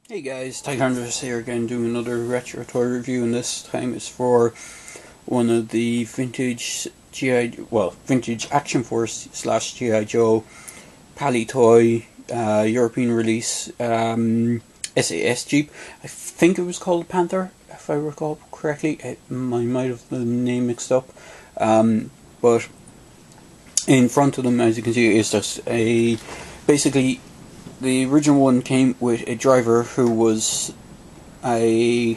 Hey guys, Tiger's here again doing another retro toy review, and this time it's for one of the vintage vintage Action Force slash GI Joe Pally Toy European release SAS Jeep. I think it was called Panther, if I recall correctly. I might have the name mixed up, but in front of them, as you can see, is just a basically the original one came with a driver who was a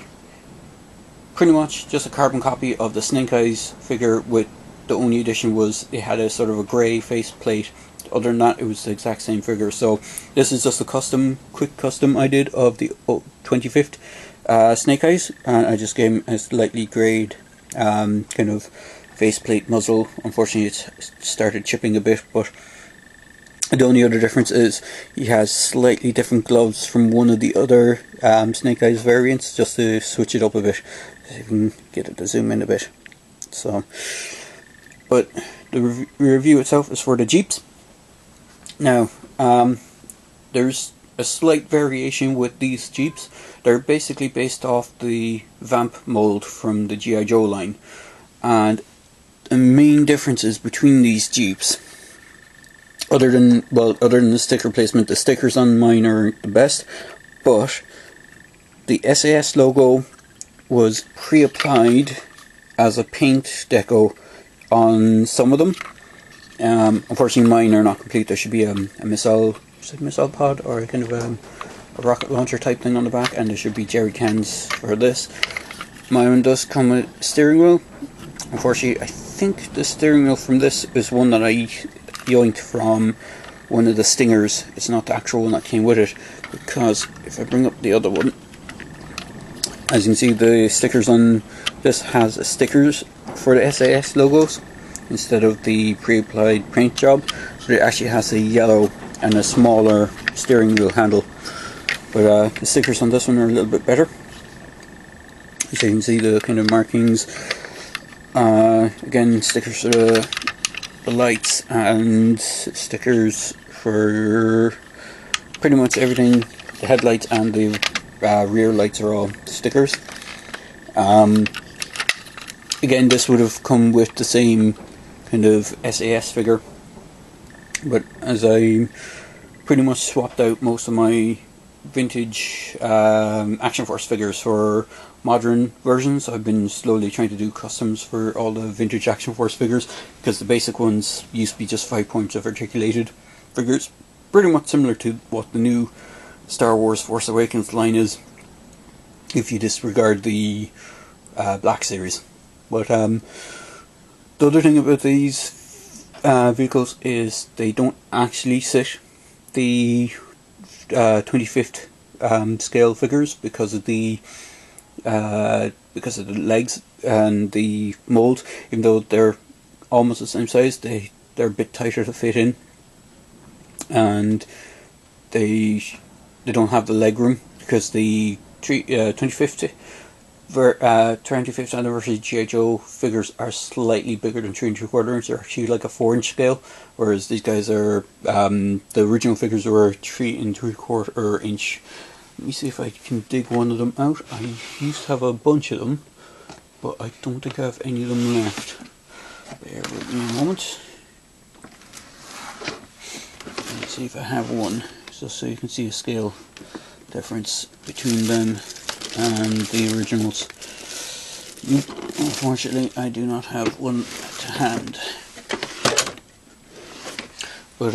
pretty much just a carbon copy of the Snake Eyes figure, with the only addition was it had a sort of a grey face plate. Other than that, it was the exact same figure. So this is just a quick custom I did of the 25th Snake Eyes, and I just gave him a slightly greyed kind of faceplate muzzle. Unfortunately, it started chipping a bit, but the only other difference is he has slightly different gloves from one of the other Snake Eyes variants, just to switch it up a bit. If you can get it to zoom in a bit. So, but the review itself is for the Jeeps. Now, there's a slight variation with these Jeeps. They're basically based off the Vamp mold from the G.I. Joe line, and the main differences between these Jeeps, other than the sticker placement, the stickers on mine are the best, but the SAS logo was pre-applied as a paint deco on some of them. Unfortunately, mine are not complete. There should be a missile pod, or a kind of a rocket launcher type thing on the back, and there should be jerry cans for this. My one does come with steering wheel. Unfortunately, I think the steering wheel from this is one that I yoinked from one of the Stingers. It's not the actual one that came with it, because if I bring up the other one, as you can see, the stickers on this has stickers for the SAS logos instead of the pre-applied paint job, but it actually has a yellow and a smaller steering wheel handle. But the stickers on this one are a little bit better. So you can see the kind of markings. Again, stickers for the lights, and stickers for pretty much everything. The headlights and the rear lights are all stickers. Again, this would have come with the same kind of SAS figure, but as I pretty much swapped out most of my vintage Action Force figures for modern versions, I've been slowly trying to do customs for all the vintage Action Force figures, because the basic ones used to be just 5 points of articulated figures, pretty much similar to what the new Star Wars Force Awakens line is, if you disregard the Black Series. But the other thing about these vehicles is they don't actually sit the 25th scale figures because of the legs and the mold. Even though they're almost the same size, they're a bit tighter to fit in, and they don't have the leg room, because the 25th 25th anniversary G.I. Joe figures are slightly bigger than 3 3/4 inch. They're actually like a 4-inch scale, whereas these guys are, the original figures were 3 3/4 inch. Let me see if I can dig one of them out. I used to have a bunch of them, but I don't think I have any of them left. Bear with me a moment. Let's see if I have one, just so you can see a scale difference between them and the originals. Unfortunately, I do not have one to hand. But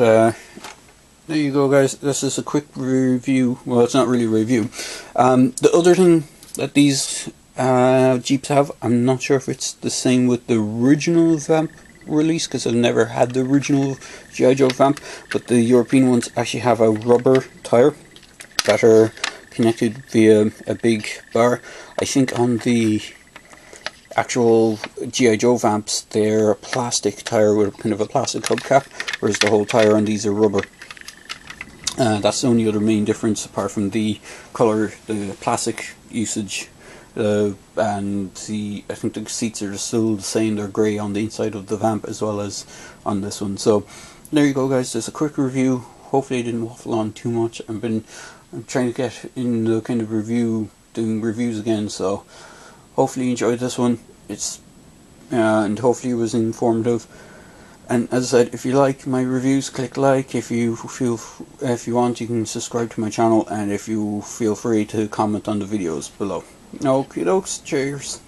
there you go, guys. This is a quick review. Well, it's not really a review. The other thing that these Jeeps have, I'm not sure if it's the same with the original Vamp release, because I've never had the original G.I. Joe Vamp, but the European ones actually have a rubber tyre that are connected via a big bar. I think on the actual G.I. Joe Vamps, they're a plastic tyre with kind of a plastic hubcap, whereas the whole tyre on these are rubber. That's the only other main difference, apart from the colour, the plastic usage, and I think the seats are still the same. They're grey on the inside of the Vamp as well as on this one. So there you go, guys. There's a quick review. hopefully I didn't waffle on too much. I'm trying to get in the kind of doing reviews again, so hopefully you enjoyed this one. And hopefully it was informative. And as I said, if you like my reviews, click like. If you want, you can subscribe to my channel, and if you feel free to comment on the videos below. Okie dokes, cheers.